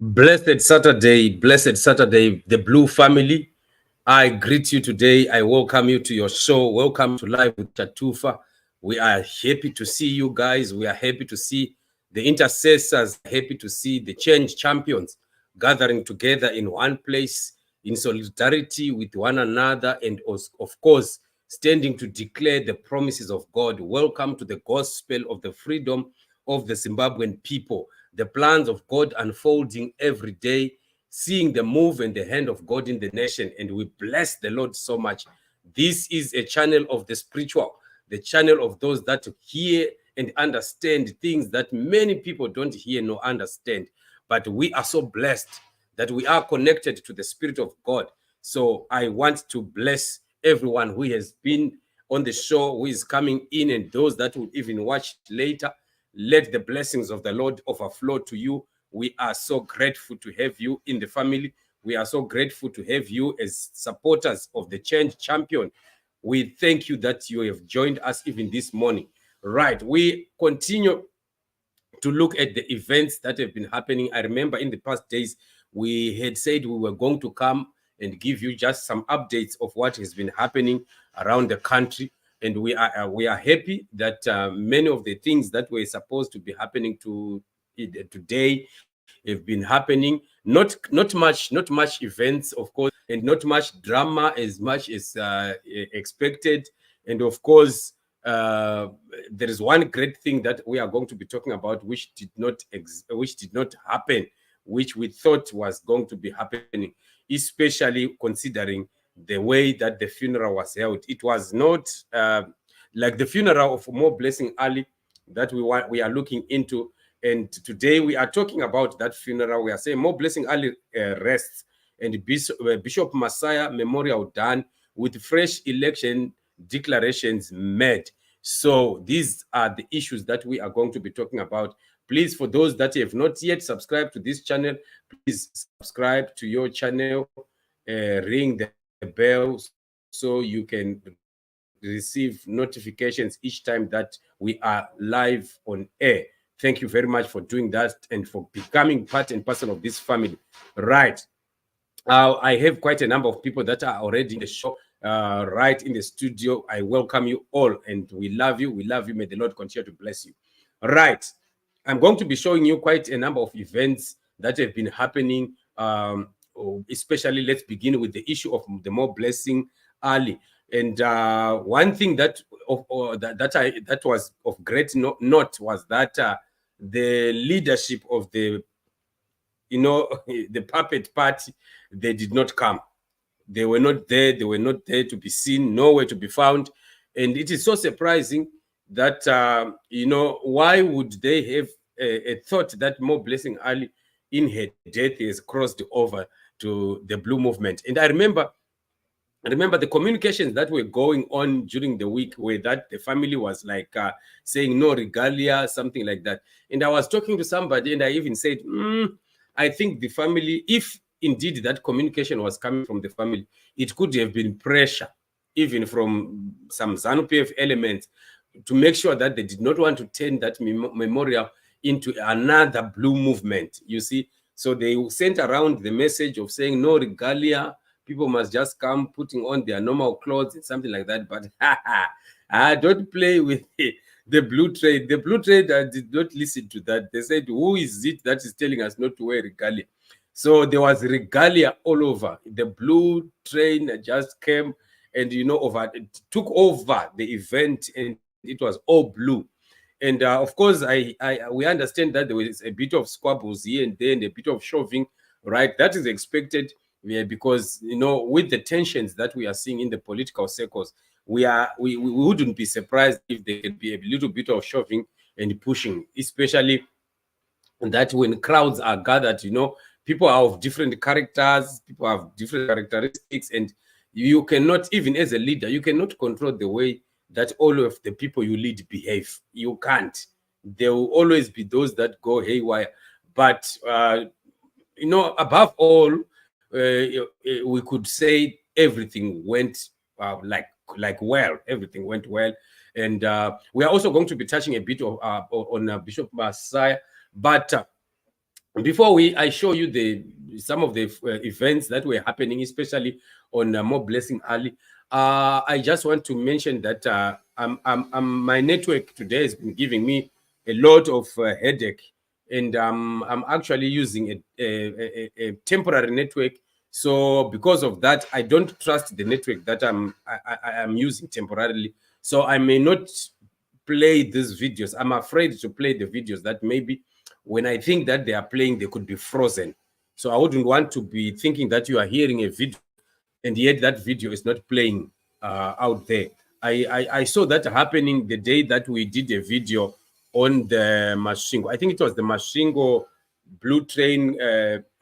Blessed Saturday, the Blue family. I greet you today. I welcome you to your show. Welcome to Live with Chatufa. We are happy to see you guys. We are happy to see the intercessors, happy to see the change champions gathering together in one place in solidarity with one another and, of course, standing to declare the promises of God. Welcome to the gospel of the freedom of the Zimbabwean people, the plans of God unfolding every day, seeing the move and the hand of God in the nation. And we bless the Lord so much. This is a channel of the spiritual, the channel of those that hear and understand things that many people don't hear nor understand. But we are so blessed that we are connected to the Spirit of God. So I want to bless everyone who has been on the show, who is coming in, and those that will even watch later. Let the blessings of the Lord overflow to you. We are so grateful to have you in the family. We are so grateful to have you as supporters of the Change Champion. We thank you that you have joined us even this morning. Right, we continue to look at the events that have been happening. I remember in the past days, we had said we were going to come and give you just some updates of what has been happening around the country. And we are happy that many of the things that were supposed to be happening today have been happening. Not much events, of course, and not much drama as much as expected. And of course, there is one great thing that we are going to be talking about, which did not happen, which we thought was going to be happening, especially considering the way that the funeral was held. It was not like the funeral of Moreblessing Ali that we are looking into. And today we are talking about that funeral. We are saying Moreblessing Ali rests, and Bishop Masaya memorial done with fresh election declarations made. So these are the issues that we are going to be talking about. Please, for those that have not yet subscribed to this channel, please subscribe to your channel, ring the bell so you can receive notifications each time that we are live on air. Thank you very much for doing that and for becoming part and parcel of this family. Right. I have quite a number of people that are already in the show, right in the studio. I welcome you all, and we love you. We love you. May the Lord continue to bless you. Right. I'm going to be showing you quite a number of events that have been happening. Especially, let's begin with the issue of the Moreblessing Ali. And one thing that was of great note was that the leadership of the the puppet party, they did not come. They were not there. They were not there to be seen, nowhere to be found. And it is so surprising that, why would they have a thought that Moreblessing Ali in her death has crossed over to the Blue Movement? And I remember the communications that were going on during the week, where that the family was like saying no regalia, something like that. And I was talking to somebody, and I even said, I think the family, if indeed that communication was coming from the family, it could have been pressure, even from some ZANU-PF elements, to make sure that they did not want to turn that memorial into another Blue Movement, you see. So they sent around the message of saying no regalia, people must just come putting on their normal clothes and something like that. But I don't play with the blue trade. The blue trade did not listen to that. They said, who is it that is telling us not to wear regalia? So there was regalia all over. The blue train just came and, took over the event, and it was all blue. And of course, we understand that there was a bit of squabbles here and there and a bit of shoving, right? That is expected. Yeah, because with the tensions that we are seeing in the political circles, we wouldn't be surprised if there could be a little bit of shoving and pushing, especially that when crowds are gathered, people are of different characters, people have different characteristics, and you cannot, even as a leader, you cannot control the way that all of the people you lead behave. You can't. There will always be those that go haywire. But above all, we could say everything went well. Everything went well, and we are also going to be touching a bit of on Bishop Masaya. But before I show you some of the events that were happening, especially on Moreblessing Ali, I just want to mention that my network today has been giving me a lot of headache, and I'm actually using a temporary network. So because of that, I don't trust the network that I'm using temporarily. So I may not play these videos. I'm afraid to play the videos that maybe when I think that they are playing, they could be frozen. So I wouldn't want to be thinking that you are hearing a video and yet that video is not playing out there. I saw that happening the day that we did a video on the Mashingo. I think it was the Mashingo Blue Train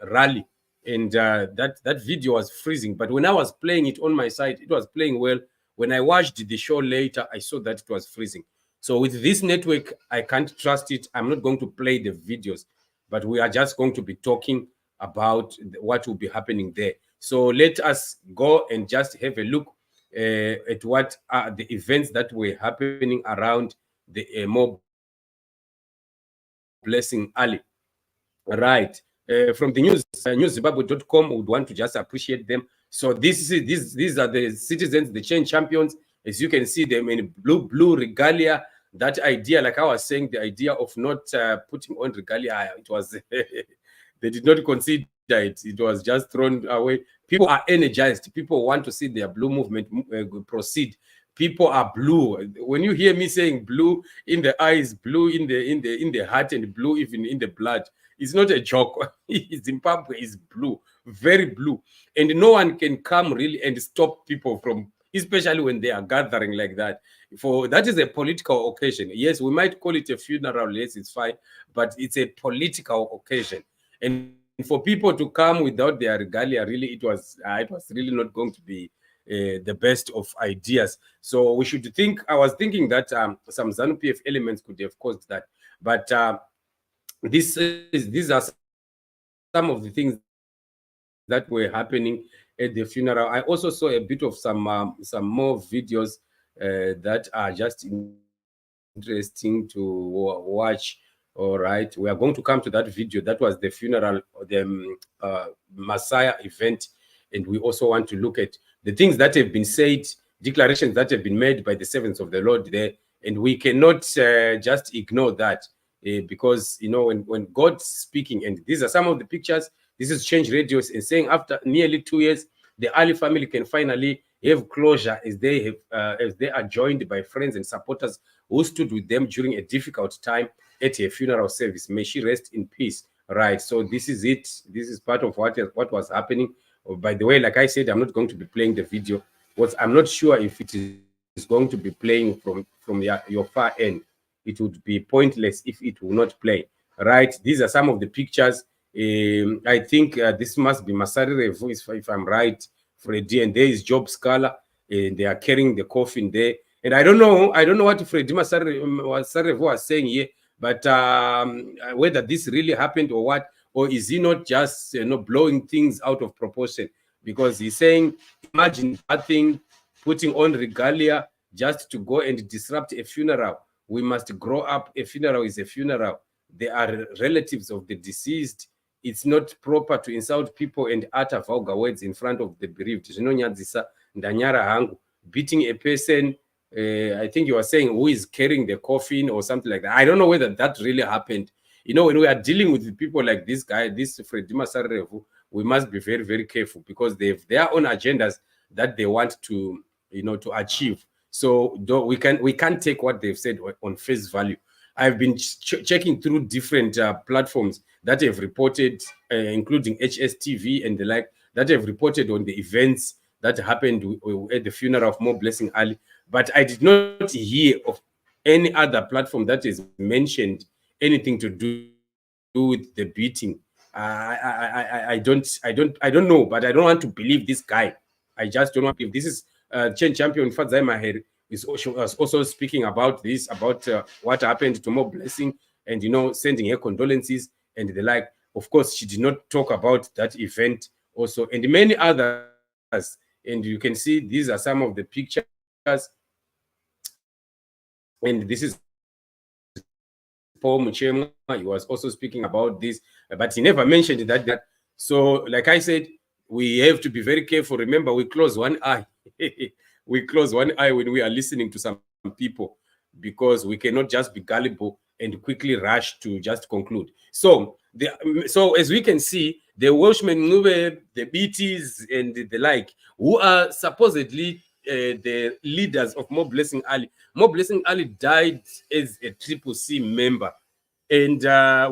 rally, and that video was freezing. But when I was playing it on my side, it was playing well. When I watched the show later, I saw that it was freezing. So with this network, I can't trust it. I'm not going to play the videos, but we are just going to be talking about what will be happening there. So let us go and just have a look at what are the events that were happening around the Moreblessing Ali. Right. From the newszimbabwe.com, would want to just appreciate them. So these are the citizens, the chain champions. As you can see them in blue regalia. That idea, like I was saying, the idea of not putting on regalia, it was they did not consider it. It was just thrown away. People are energized. People want to see their blue movement proceed. People are blue. When you hear me saying blue in the eyes, blue in the heart, and blue even in the blood, it's not a joke. Zimbabwe is blue, very blue, and no one can come really and stop people from, especially when they are gathering like that. For that is a political occasion. Yes, we might call it a funeral. Yes, it's fine, but it's a political occasion. And for people to come without their regalia, really, it was really not going to be the best of ideas. So we should think. I was thinking that some ZANU PF elements could have caused that, but these are some of the things that were happening at the funeral. I also saw a bit of some more videos that are just interesting to watch. All right, we are going to come to that video. That was the funeral, Masaya event, and we also want to look at the things that have been said, declarations that have been made by the servants of the Lord there, and we cannot just ignore that. Because when God's speaking, and these are some of the pictures. This is Change Radios, and saying after nearly 2 years, the Ali family can finally have closure as they are joined by friends and supporters who stood with them during a difficult time at a funeral service. May she rest in peace. Right. So this is it. This is part of what was happening. Oh, by the way, like I said, I'm not going to be playing the video. I'm not sure if it is going to be playing from your far end. It would be pointless if it will not play. Right. These are some of the pictures. I think this must be Masaya, if I'm right, Freddy, and there is Job Scala, and they are carrying the coffin there. And I don't know what Freddy Masaya was saying here, but whether this really happened or what, or is he not just blowing things out of proportion? Because he's saying, imagine bathing, putting on regalia just to go and disrupt a funeral. We must grow up. A funeral is a funeral. They are relatives of the deceased. It's not proper to insult people and utter vulgar words in front of the bereaved. Zvinonyadzisa ndanyara hangu. Beating a person, I think you were saying who is carrying the coffin or something like that. I don't know whether that really happened. When we are dealing with people like this guy, this Freddy Masarevu, we must be very, very careful, because they have their own agendas that they want to, to achieve. So we can't take what they've said on face value. I've been checking through different platforms that have reported, including HSTV and the like, that have reported on the events that happened at the funeral of Moreblessing Ali. But I did not hear of any other platform that has mentioned anything to do with the beating. I don't know, but I don't want to believe this guy. I just don't want to believe. This is Chen Champion Fadzai Maher was also speaking about this, about what happened to Moreblessing, and sending her condolences and the like. Of course, she did not talk about that event also, and many others. And you can see these are some of the pictures, and this is how it was. Paul Muchemwa, he was also speaking about this, but he never mentioned that. So, like I said, we have to be very careful. Remember, we close one eye. We close one eye when we are listening to some people, because we cannot just be gullible and quickly rush to just conclude. So, as we can see, the Welshmen, the BTs, and the like, who are supposedly the leaders of Moreblessing Ali. Moreblessing Ali died as a Triple C member, and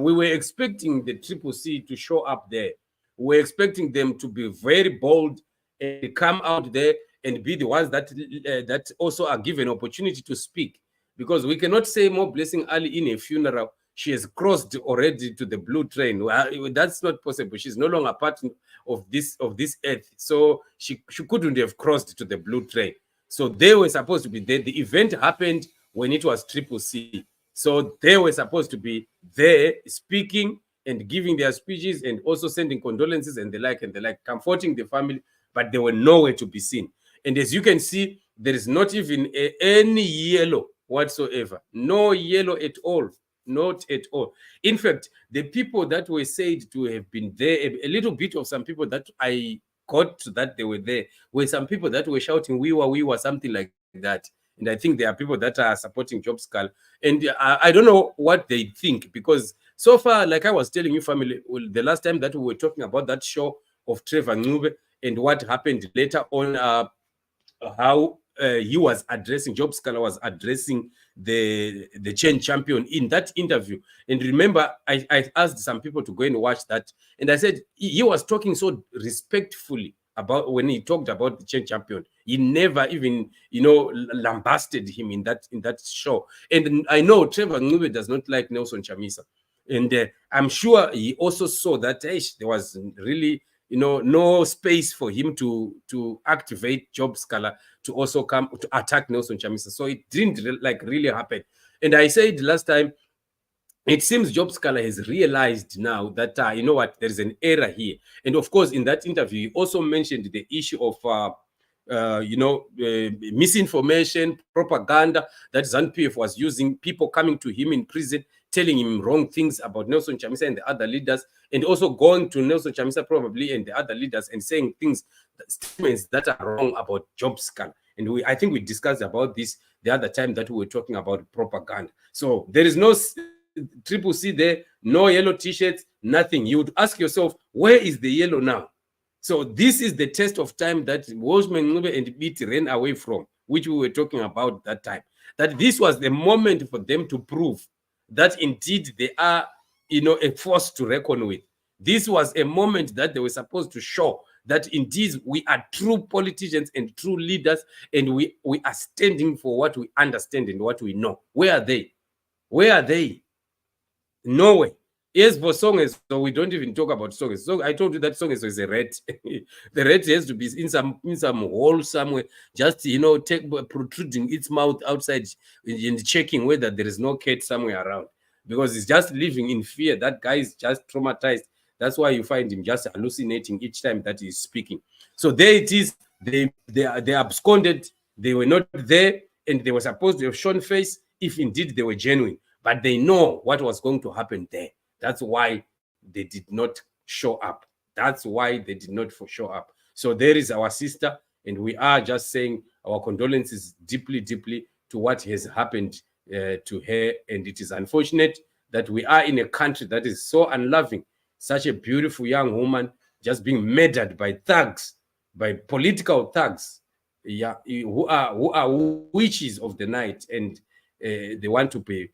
we were expecting the Triple C to show up there. We were expecting them to be very bold and come out there and be the ones that also are given opportunity to speak, because we cannot say Moreblessing Ali in a funeral she has crossed already to the blue train. That's not possible. She's no longer part of this earth, so she couldn't have crossed to the blue train. So they were supposed to be there. The event happened when it was Triple C, so they were supposed to be there speaking and giving their speeches and also sending condolences and the like, comforting the family, but they were nowhere to be seen. And as you can see, there is not even any yellow whatsoever. No yellow at all. Not at all. In fact, the people that were said to have been there, a little bit of some people that I got that they were there, were some people that were shouting, we were, something like that. And I think there are people that are supporting Job Skull. And I don't know what they think, because so far, like I was telling you, family, the last time that we were talking about that show of Trevor Ncube and what happened later on, how he was addressing, Job Skull was addressing the chain champion in that interview. And remember, I asked some people to go and watch that. And I said, he was talking so respectfully about when he talked about the chain champion. He never even, lambasted him in that show. And I know Trevor Ncube does not like Nelson Chamisa. And I'm sure he also saw that there was really, no space for him to activate Job Skull to also come to attack Nelson Chamisa. So it didn't really happen. And I said last time, it seems Job Skull has realized now that, you know what, there is an error here. And of course, in that interview, he also mentioned the issue of, misinformation, propaganda that ZANU-PF was using, people coming to him in prison, telling him wrong things about Nelson Chamisa and the other leaders, and also going to Nelson Chamisa probably and the other leaders and saying statements that are wrong about Job Skull. And I think we discussed about this the other time that we were talking about propaganda. So there is no Triple C there, no yellow t-shirts, nothing. You would ask yourself, where is the yellow now? So this is the test of time that Welshmen and BT ran away from, which we were talking about that time. That this was the moment for them to prove that indeed they are, a force to reckon with. This was a moment that they were supposed to show that indeed we are true politicians and true leaders, and we are standing for what we understand and what we know. Where are they? Where are they? Nowhere. Yes, for Songes, so we don't even talk about Songes. So I told you that Songes is a rat. The rat has to be in some hole somewhere, just protruding its mouth outside and checking whether there is no cat somewhere around, because he's just living in fear. That guy is just traumatized. That's why you find him just hallucinating each time that he's speaking. So there it is. They absconded. They were not there, and they were supposed to have shown face if indeed they were genuine. But they know what was going to happen there. That's why they did not show up. That's why they did not show up. So there is our sister, and we are just saying our condolences deeply, deeply to what has happened to her. And it is unfortunate that we are in a country that is so unloving. Such a beautiful young woman just being murdered by thugs, by political thugs, who are witches of the night, and they want to be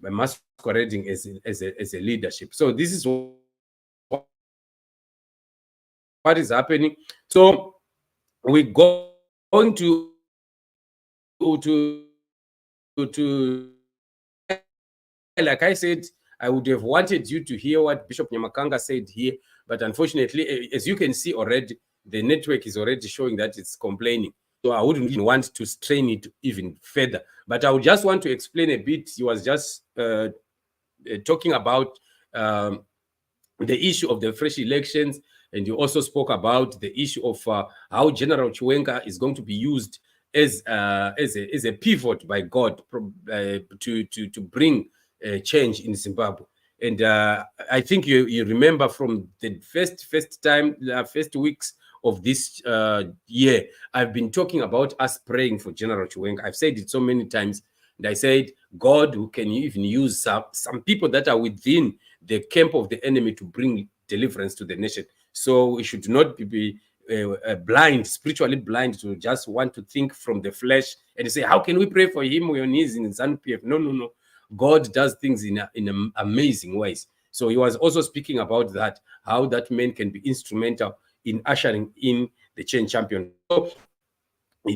masquerading as a leadership. So this is what is happening. So we're going to like I said, I would have wanted you to hear what Bishop NYAMAKANGA said here, but unfortunately, as you can see already, the network is already showing that it's complaining. So I wouldn't even want to strain it even further. But I would just want to explain a bit. He was just talking about the issue of the fresh elections, and you also spoke about the issue of how General Chiwenga is going to be used as a pivot by God to bring change in Zimbabwe. And I think you remember from the first weeks of this year, I've been talking about us praying for General Chiwenga. I've said it so many times. And I said, God, who can even use some people that are within the camp of the enemy to bring deliverance to the nation. So we should not be blind, spiritually blind, to just want to think from the flesh and say, how can we pray for him when he's in ZANU-PF? No. God does things in amazing ways. So he was also speaking about that, how that man can be instrumental in ushering in the change champion. So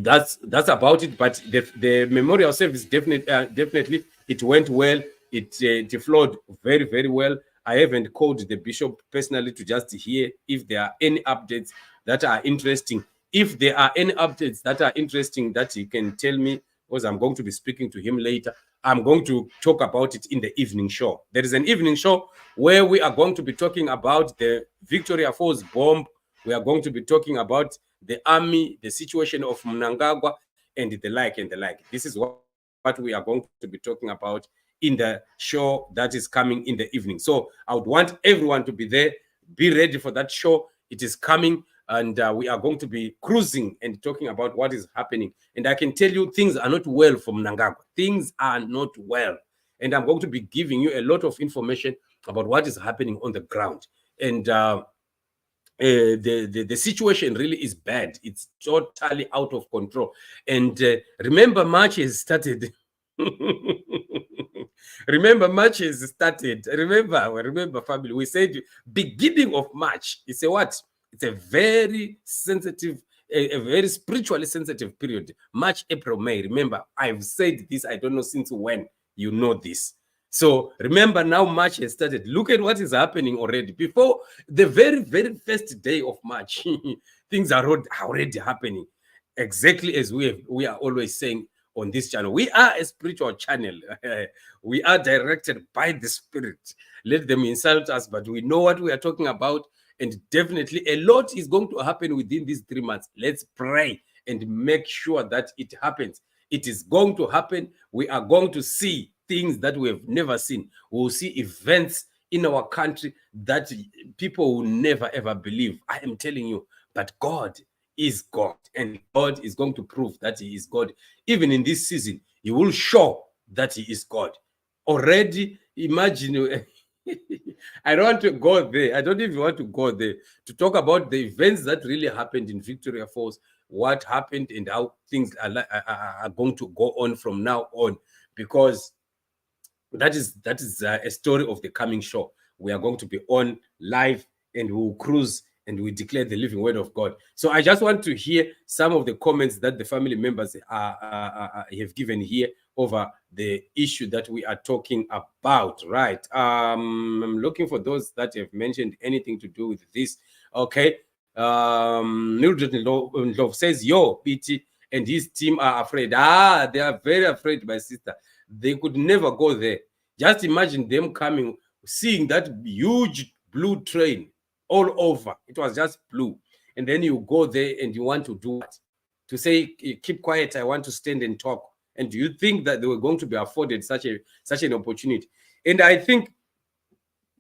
that's about it. But the memorial service definitely it went well. It flowed very, very well. I haven't called the bishop personally to just hear if there are any updates that are interesting. If there are any updates that are interesting that he can tell me, because I'm going to be speaking to him later, I'm going to talk about it in the evening show. There is an evening show where we are going to be talking about the Victoria Falls bomb. We are going to be talking about the army, the situation of Mnangagwa, and the like and the like. This is what we are going to be talking about in the show that is coming in the evening. So I would want everyone to be there. Be ready for that show. It is coming, and we are going to be cruising and talking about what is happening. And I can tell you, things are not well for Mnangagwa. Things are not well. And I'm going to be giving you a lot of information about what is happening on the ground. And the situation really is bad. It's totally out of control. And remember, March has started. Remember, March has started. Remember, family. We said beginning of March. It's a what? It's a very sensitive, a very spiritually sensitive period. March, April, May. Remember, I've said this. I don't know since when. You know this. So remember, now March has started. Look at what is happening already. Before the very, very first day of March, things are already happening. Exactly as we are always saying on this channel. We are a spiritual channel. We are directed by the Spirit. Let them insult us, but we know what we are talking about. And definitely a lot is going to happen within these 3 months. Let's pray and make sure that it happens. It is going to happen. We are going to see things that we have never seen. We will see events in our country that people will never ever believe. I am telling you, but God is God, and God is going to prove that he is God. Even in this season, he will show that he is God. Already, imagine, I don't want to go there. I don't even want to go there to talk about the events that really happened in Victoria Falls, what happened and how things are going to go on from now on, because that is a story of the coming show. We are going to be on live and we will cruise and we declare the living word of God. So I just want to hear some of the comments that the family members have given here over the issue that we are talking about, right? I'm looking for those that have mentioned anything to do with this. Okay. Mildred Love says, yo, BT and his team are afraid. They are very afraid, my sister. They could never go there. Just imagine them coming, seeing that huge blue train all over. It was just blue. And then you go there and you want to do what? To say, keep quiet, I want to stand and talk. And do you think that they were going to be afforded such an opportunity? And I think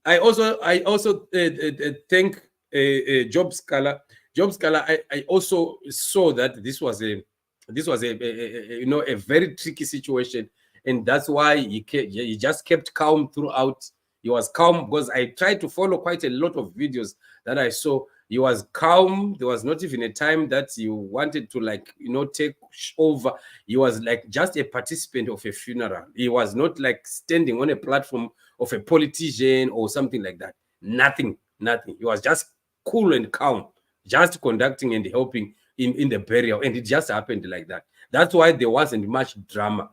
I also thank Job Scala. Job Scala, I also saw that this was a a very tricky situation, and that's why he just kept calm throughout. He was calm because I tried to follow quite a lot of videos that I saw. He was calm. There was not even a time that he wanted to take over. He was like just a participant of a funeral. He was not like standing on a platform of a politician or something like that. Nothing. He was just cool and calm, just conducting and helping in the burial. And it just happened like that. That's why there wasn't much drama.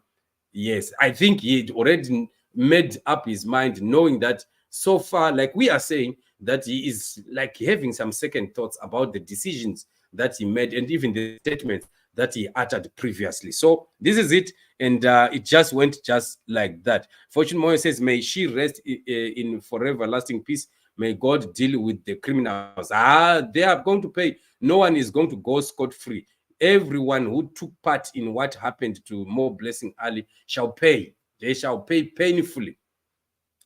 Yes, I think he'd already made up his mind, knowing that so far, like we are saying, that he is like having some second thoughts about the decisions that he made and even the statements that he uttered previously. So this is it. And it just went just like that. Fortune Moyo says, may she rest in forever lasting peace. May God deal with the criminals. They are going to pay. No one is going to go scot-free. Everyone who took part in what happened to Moreblessing Ali shall pay. They shall pay painfully.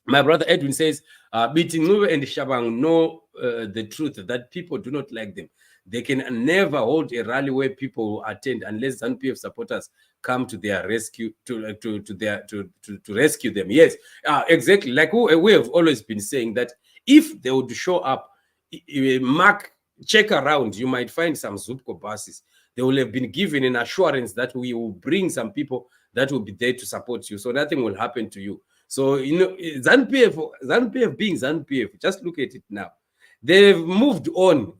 My brother Edwin says, Bitinube and Shabang know the truth that people do not like them. They can never hold a rally where people attend unless ZANU-PF supporters come to their rescue to rescue them. Yes, exactly. Like we have always been saying that if they would show up, check around, you might find some Zupco buses. They will have been given an assurance that we will bring some people that will be there to support you, so nothing will happen to you. So, you know, ZANU-PF being ZANU-PF, just look at it now. They've moved on.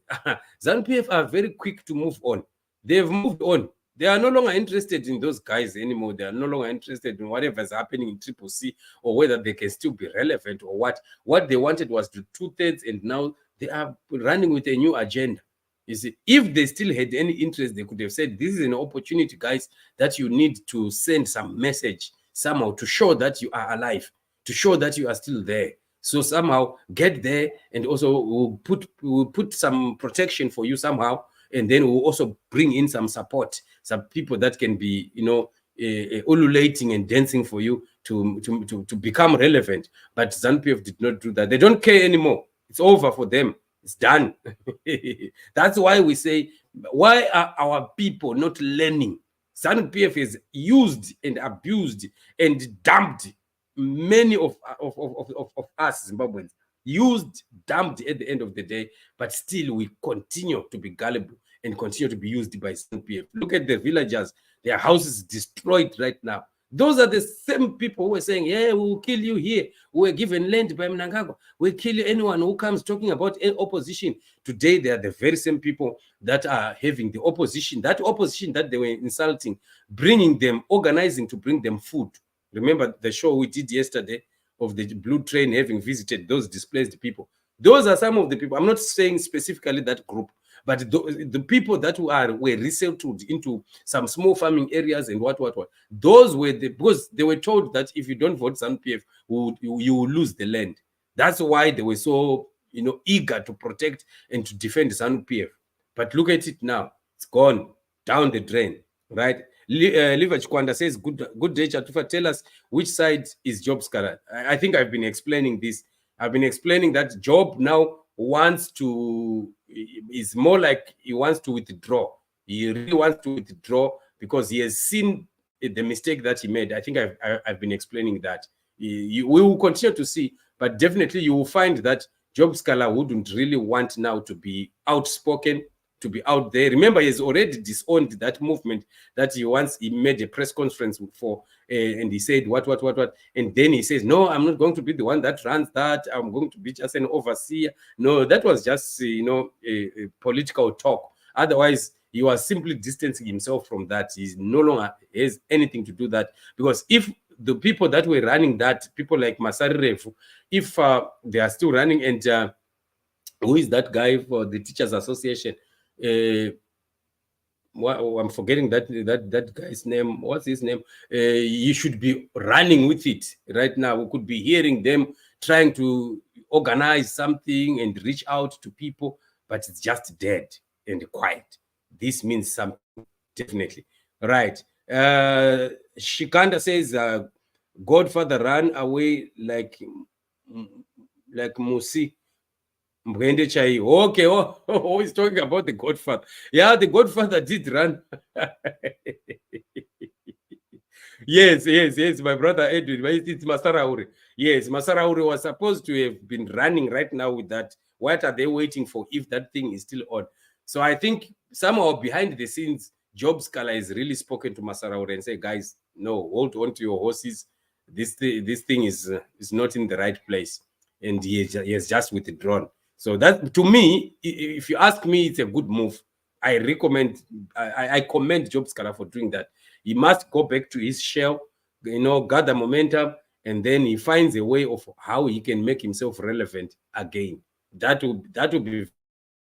ZANU-PF are very quick to move on. They've moved on. They are no longer interested in those guys anymore. They are no longer interested in whatever is happening in Triple C or whether they can still be relevant or what. What they wanted was to 2/3, and now they are running with a new agenda. You see, if they still had any interest, they could have said, this is an opportunity, guys, that you need to send some message somehow to show that you are alive, to show that you are still there. So somehow get there, and also we'll put some protection for you somehow, and then we'll also bring in some support, some people that can be, you know, ululating and dancing for you to become relevant. But ZANU-PF did not do that. They don't care anymore. It's over for them. It's done. That's why we say, why are our people not learning? ZANU-PF is used and abused and dumped many of us Zimbabweans. Used, dumped at the end of the day, but still we continue to be gullible and continue to be used by ZANU-PF. Look at the villagers, their houses destroyed right now. Those are the same people who are saying, yeah, we will kill you here. We were given land by Mnangagwa. We'll kill anyone who comes talking about opposition. Today, they are the very same people that are having the opposition, that opposition that they were insulting, bringing them, organizing to bring them food. Remember the show we did yesterday of the blue train having visited those displaced people. Those are some of the people. I'm not saying specifically that group, but the people that were resettled into some small farming areas and what. Those were because they were told that if you don't vote ZANU-PF, you will lose the land. That's why they were so, you know, eager to protect and to defend ZANU-PF. But look at it now. It's gone down the drain, right? Liva Chikwanda says, good day, Chatufa. Tell us which side is Job's color. I think I've been explaining this. I've been explaining that Job now wants to, is more like he wants to withdraw. He really wants to withdraw because he has seen the mistake that he made. I think I've been explaining that. We will continue to see, but definitely you will find that Job Scala wouldn't really want now to be outspoken, to be out there. Remember, he has already disowned that movement that he made a press conference for, and he said what, and then he says, no, I'm not going to be the one that runs that. I'm going to be just an overseer. No, that was just, you know, a political talk. Otherwise, he was simply distancing himself from that. He no longer has anything to do that, because if the people that were running that, people like Masaya, if they are still running, and who is that guy for the Teachers Association? I'm forgetting that guy's name. What's his name? You should be running with it right now. We could be hearing them trying to organize something and reach out to people, but it's just dead and quiet. This means something, definitely. Right. Shikanda says, Godfather ran away like Musi. Okay, oh, he's talking about the Godfather. Yeah, the Godfather did run. Yes, my brother Edwin. It's Masaraure. Yes, Masaraure was supposed to have been running right now with that. What are they waiting for if that thing is still on? So I think somehow behind the scenes, Job Scala has really spoken to Masaraure and said, guys, no, hold on to your horses. This thing is not in the right place. And he has just withdrawn. So that, to me, if you ask me, it's a good move. I recommend, I commend Job Scala for doing that. He must go back to his shell, you know, gather momentum, and then he finds a way of how he can make himself relevant again. That will be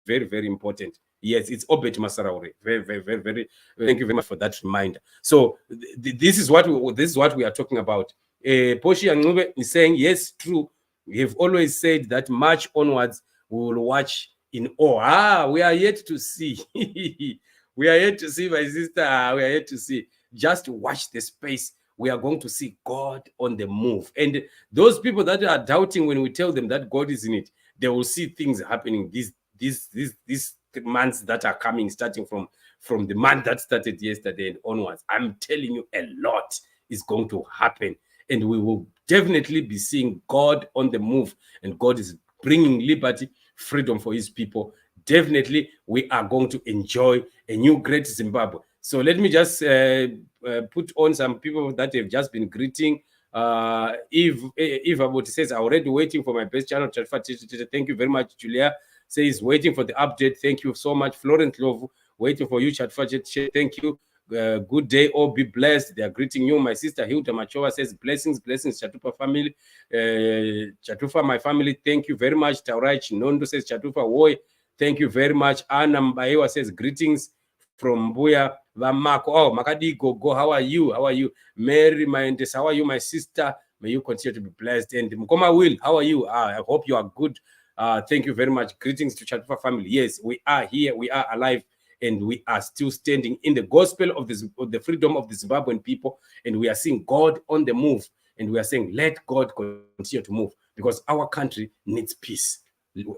very, very important. Yes, it's Obet Masaraure. Very, very, very, very. Thank you very much for that reminder. So this is what we are talking about. Poshi Angube is saying, yes, true. We have always said that March onwards we will watch in awe. We are yet to see. We are yet to see, my sister. We are yet to see. Just watch the space. we are going to see God on the move. And those people that are doubting, when we tell them that God is in it, they will see things happening these months that are coming, starting from the month that started yesterday and onwards. I'm telling you, a lot is going to happen, and we will definitely be seeing God on the move, and God is bringing liberty, freedom for his people. Definitely, we are going to enjoy a new great Zimbabwe. So let me just put on some people that have just been greeting. Eve Aboti says, already waiting for my best channel. Thank you very much. Julia says, waiting for the update. Thank you so much. Florent Love, waiting for you. Thank you. Good day, all be blessed. They are greeting you. My sister Hilda Machova says, blessings, Chatufa family. Chatufa, my family, thank you very much. Taurai Chinondo says, Chatufa, Woy, thank you very much. Anna Mbaewa says, greetings from Buya Vamako. Oh, Makadi Go, how are you? How are you? Mary Maendes, how are you, my sister? May you continue to be blessed. And Mkoma Will, how are you? I hope you are good. Thank you very much. Greetings to Chatufa family. Yes, we are here. We are alive. And we are still standing in the gospel of the freedom of the Zimbabwean people. And we are seeing God on the move. And we are saying, let God continue to move, because our country needs peace.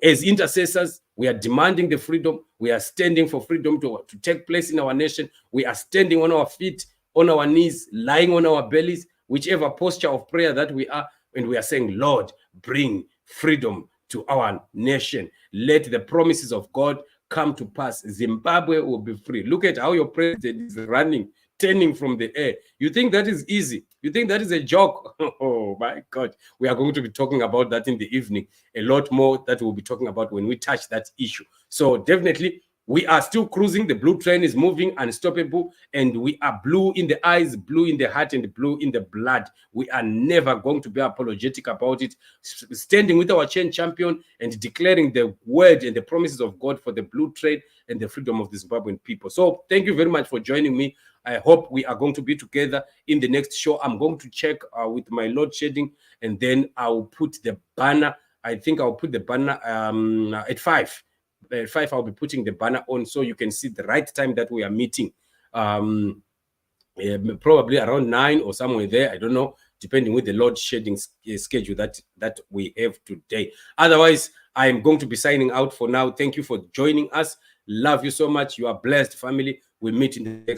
As intercessors, we are demanding the freedom. We are standing for freedom to take place in our nation. We are standing on our feet, on our knees, lying on our bellies, whichever posture of prayer that we are. And we are saying, Lord, bring freedom to our nation. Let the promises of God come to pass. Zimbabwe will be free. Look at how your president is running, turning from the air. You think that is easy? You think that is a joke? Oh my God. We are going to be talking about that in the evening. A lot more that we'll be talking about when we touch that issue. So definitely, we are still cruising. The blue train is moving unstoppable, and we are blue in the eyes, blue in the heart, and blue in the blood. We are never going to be apologetic about it. Standing with our chain champion and declaring the word and the promises of God for the blue train and the freedom of the Zimbabwean people. So thank you very much for joining me. I hope we are going to be together in the next show. I'm going to check with my load shedding, and then I'll put the banner. I think I'll put the banner at 5. At 5, I'll be putting the banner on, so you can see the right time that we are meeting. Probably around 9 or somewhere there. I don't know, depending with the load shedding schedule that we have today. Otherwise, I am going to be signing out for now. Thank you for joining us. Love you so much. You are blessed, family. We meet in the next